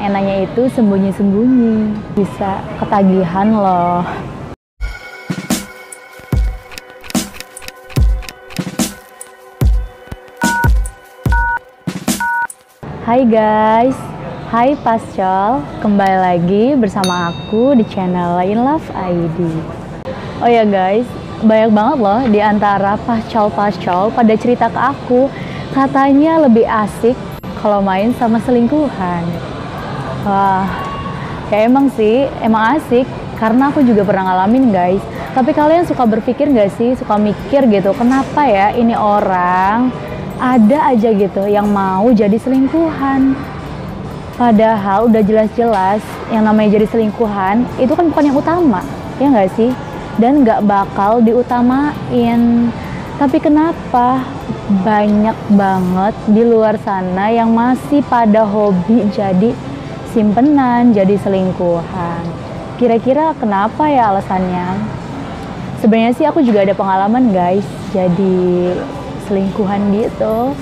enak-enaknya itu sembunyi-sembunyi. Bisa ketagihan loh. Hai guys, hai Pascal, kembali lagi bersama aku di channel In Love ID. Oh ya guys, banyak banget loh di antara pascal pada cerita ke aku, katanya lebih asik kalau main sama selingkuhan. Wah, ya emang sih, emang asik, karena aku juga pernah ngalamin guys. Tapi kalian suka berpikir gak sih, suka mikir gitu, kenapa ya ini orang ada aja gitu yang mau jadi selingkuhan? Padahal udah jelas-jelas yang namanya jadi selingkuhan itu kan bukan yang utama, ya nggak sih? Dan nggak bakal diutamain. Tapi kenapa banyak banget di luar sana yang masih pada hobi jadi simpenan, jadi selingkuhan? Kira-kira kenapa ya alasannya? Sebenarnya sih aku juga ada pengalaman guys, jadi selingkuhan gitu.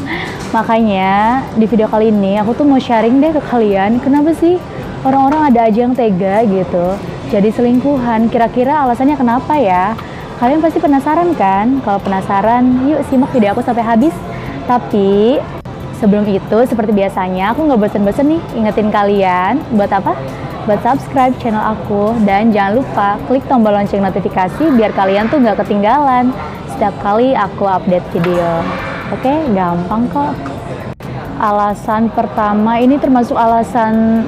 Makanya di video kali ini aku tuh mau sharing deh ke kalian, kenapa sih orang-orang ada aja yang tega gitu jadi selingkuhan. Kira-kira alasannya kenapa ya? Kalian pasti penasaran kan? Kalau penasaran, yuk simak video aku sampai habis. Tapi sebelum itu, seperti biasanya aku nggak bosen-bosen nih ingetin kalian buat apa? Buat subscribe channel aku, dan jangan lupa klik tombol lonceng notifikasi biar kalian tuh nggak ketinggalan setiap kali aku update video. Oke, gampang kok. Alasan pertama ini termasuk alasan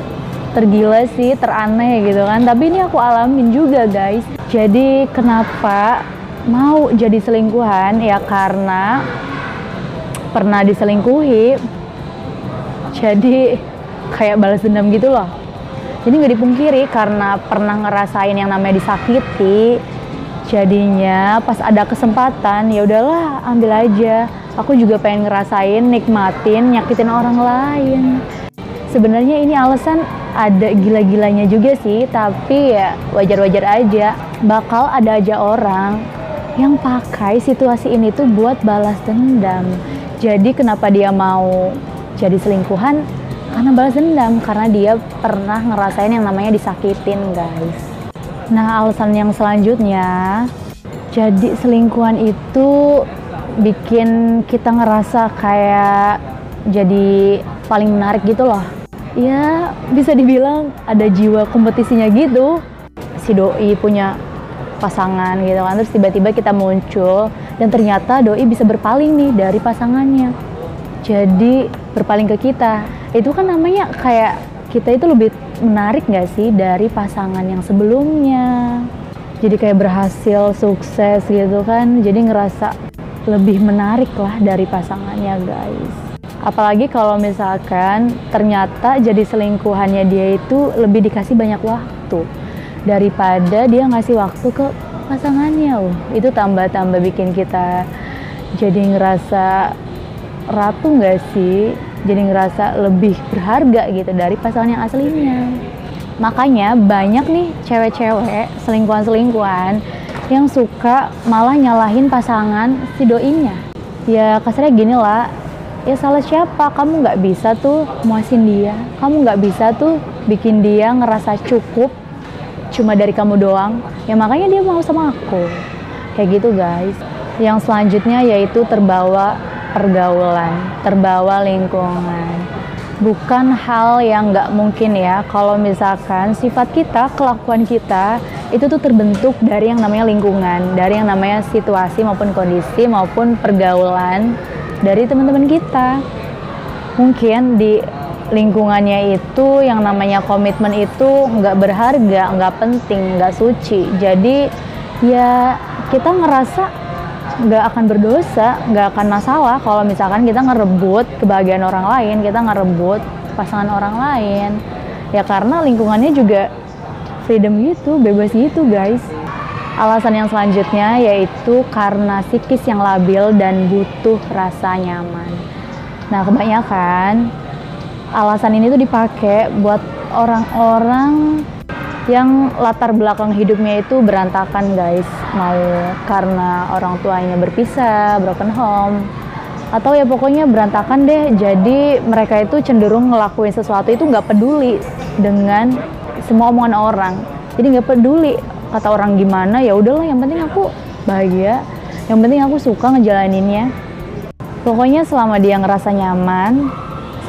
tergila sih, teraneh gitu kan. Tapi ini aku alamin juga guys. Jadi kenapa mau jadi selingkuhan? Ya karena pernah diselingkuhi. Jadi kayak balas dendam gitu loh. Jadi nggak dipungkiri karena pernah ngerasain yang namanya disakiti. Jadinya pas ada kesempatan ya udahlah ambil aja. Aku juga pengen ngerasain, nikmatin, nyakitin orang lain. Sebenarnya ini alasan ada gila-gilanya juga sih, tapi ya wajar-wajar aja. Bakal ada aja orang yang pakai situasi ini tuh buat balas dendam. Jadi kenapa dia mau jadi selingkuhan? Karena balas dendam, karena dia pernah ngerasain yang namanya disakitin guys. Nah, alasan yang selanjutnya, jadi selingkuhan itu bikin kita ngerasa kayak jadi paling menarik gitu loh. Ya, bisa dibilang ada jiwa kompetisinya gitu. Si doi punya pasangan gitu kan, terus tiba-tiba kita muncul dan ternyata doi bisa berpaling nih dari pasangannya. Jadi berpaling ke kita. Itu kan namanya kayak kita itu lebih menarik gak sih dari pasangan yang sebelumnya? Jadi kayak berhasil, sukses gitu kan, jadi ngerasa lebih menarik lah dari pasangannya guys. Apalagi kalau misalkan ternyata jadi selingkuhannya dia itu lebih dikasih banyak waktu daripada dia ngasih waktu ke pasangannya. Itu tambah-tambah bikin kita jadi ngerasa ratu gak sih? Jadi ngerasa lebih berharga gitu dari pasangan yang aslinya. Makanya banyak nih cewek-cewek selingkuhan-selingkuhan yang suka malah nyalahin pasangan si doinya. Ya kasarnya gini lah, ya salah siapa? Kamu nggak bisa tuh muasin dia, kamu nggak bisa tuh bikin dia ngerasa cukup cuma dari kamu doang. Ya makanya dia mau sama aku. Kayak gitu guys. Yang selanjutnya yaitu terbawa pergaulan, terbawa lingkungan. Bukan hal yang nggak mungkin ya kalau misalkan sifat kita, kelakuan kita itu tuh terbentuk dari yang namanya lingkungan, dari yang namanya situasi maupun kondisi maupun pergaulan dari teman-teman kita. Mungkin di lingkungannya itu yang namanya komitmen itu nggak berharga, nggak penting, nggak suci. Jadi ya kita ngerasa nggak akan berdosa, nggak akan masalah kalau misalkan kita ngerebut kebahagiaan orang lain, kita ngerebut pasangan orang lain. Ya karena lingkungannya juga freedom gitu, bebas gitu guys. Alasan yang selanjutnya yaitu karena psikis yang labil dan butuh rasa nyaman. Nah kebanyakan alasan ini tuh dipakai buat orang-orang yang latar belakang hidupnya itu berantakan guys. Mau karena orang tuanya berpisah, broken home, atau ya pokoknya berantakan deh. Jadi mereka itu cenderung ngelakuin sesuatu itu nggak peduli dengan semua omongan orang. Jadi nggak peduli kata orang gimana, ya udahlah, yang penting aku bahagia, yang penting aku suka ngejalaninnya. Pokoknya selama dia ngerasa nyaman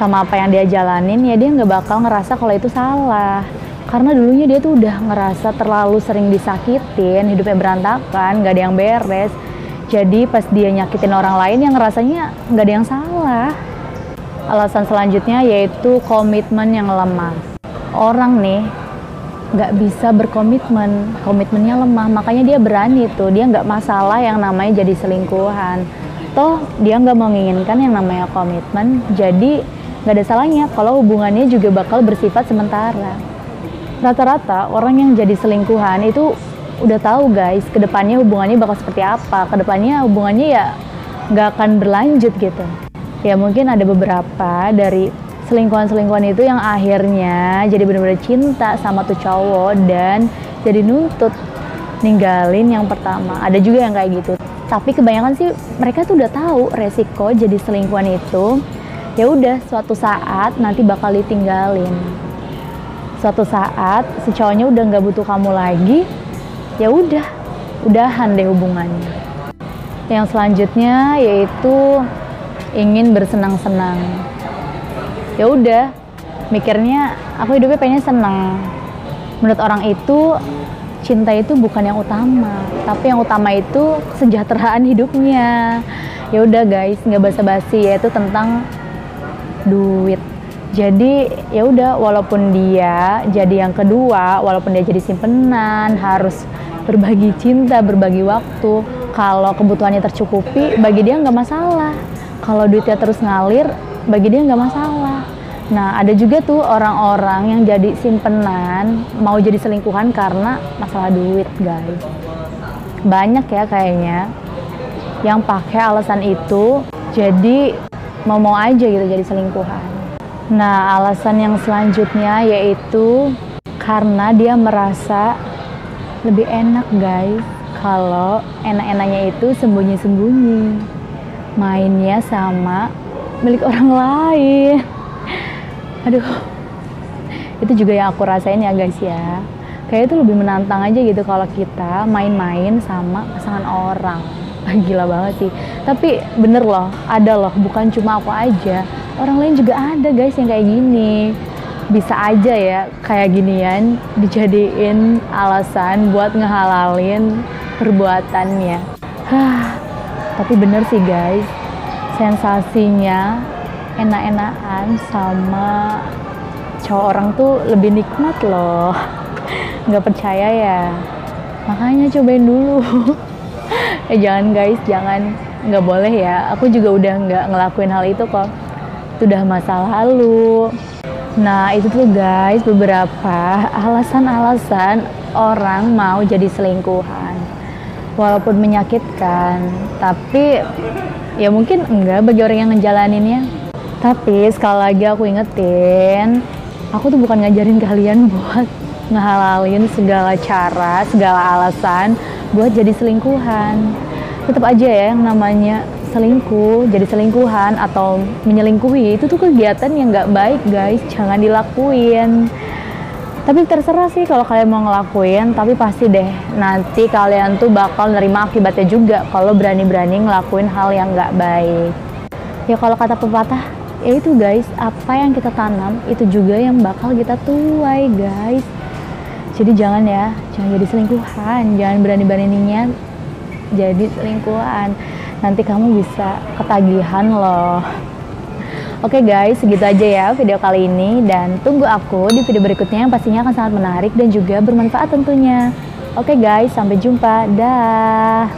sama apa yang dia jalanin, ya dia nggak bakal ngerasa kalau itu salah. Karena dulunya dia tuh udah ngerasa terlalu sering disakitin, hidupnya berantakan, nggak ada yang beres. Jadi pas dia nyakitin orang lain, yang ngerasanya nggak ada yang salah. Alasan selanjutnya yaitu komitmen yang lemah. Orang nih nggak bisa berkomitmen, komitmennya lemah, makanya dia berani tuh, dia nggak masalah yang namanya jadi selingkuhan. Toh dia nggak menginginkan yang namanya komitmen, jadi nggak ada salahnya kalau hubungannya juga bakal bersifat sementara. Rata-rata orang yang jadi selingkuhan itu udah tahu guys, kedepannya hubungannya bakal seperti apa, kedepannya hubungannya ya nggak akan berlanjut gitu. Ya mungkin ada beberapa dari selingkuhan-selingkuhan itu yang akhirnya jadi benar-benar cinta sama tuh cowok dan jadi nuntut ninggalin yang pertama. Ada juga yang kayak gitu. Tapi kebanyakan sih mereka tuh udah tahu resiko jadi selingkuhan itu. Ya udah, suatu saat nanti bakal ditinggalin. Suatu saat si cowoknya udah nggak butuh kamu lagi, ya udahan deh hubungannya. Yang selanjutnya yaitu ingin bersenang-senang. Ya udah, mikirnya aku hidupnya pengen senang. Menurut orang itu cinta itu bukan yang utama, tapi yang utama itu kesejahteraan hidupnya. Ya udah guys, nggak basa-basi, yaitu tentang duit. Jadi ya udah, walaupun dia jadi yang kedua, walaupun dia jadi simpenan, harus berbagi cinta, berbagi waktu, kalau kebutuhannya tercukupi, bagi dia nggak masalah. Kalau duitnya terus ngalir, bagi dia nggak masalah. Nah, ada juga tuh orang-orang yang jadi simpenan, mau jadi selingkuhan karena masalah duit, guys. Banyak ya kayaknya yang pakai alasan itu, jadi mau-mau aja gitu jadi selingkuhan. Nah, alasan yang selanjutnya yaitu karena dia merasa lebih enak, guys, kalau enak-enaknya itu sembunyi-sembunyi, mainnya sama milik orang lain. Aduh, itu juga yang aku rasain ya guys ya. Kayak itu lebih menantang aja gitu kalau kita main-main sama pasangan orang. Gila banget sih. Tapi bener loh, ada loh, bukan cuma aku aja. Orang lain juga ada guys yang kayak gini. Bisa aja ya kayak ginian dijadiin alasan buat ngehalalin perbuatannya. Tapi bener sih guys, sensasinya enak-enakan sama cowok orang tuh lebih nikmat loh. Nggak percaya ya? Makanya cobain dulu. Jangan guys, jangan, nggak boleh ya. Aku juga udah nggak ngelakuin hal itu kok. Itu udah masa lalu. Nah itu tuh guys beberapa alasan-alasan orang mau jadi selingkuhan. Walaupun menyakitkan, tapi ya mungkin enggak bagi orang yang ngejalaninnya. Tapi sekali lagi aku ingetin, aku tuh bukan ngajarin kalian buat ngehalalin segala cara, segala alasan buat jadi selingkuhan. Tetap aja ya yang namanya selingkuh, jadi selingkuhan atau menyelingkuhi itu tuh kegiatan yang nggak baik guys, jangan dilakuin. Tapi terserah sih kalau kalian mau ngelakuin, tapi pasti deh nanti kalian tuh bakal nerima akibatnya juga kalau berani-berani ngelakuin hal yang nggak baik. Ya kalau kata pepatah, ya itu guys, apa yang kita tanam itu juga yang bakal kita tuai guys. Jadi jangan ya, jangan jadi selingkuhan, jangan berani-beraninya jadi selingkuhan. Nanti kamu bisa ketagihan loh. Oke guys, segitu aja ya video kali ini, dan tunggu aku di video berikutnya yang pastinya akan sangat menarik dan juga bermanfaat tentunya. Oke guys, sampai jumpa. Dah.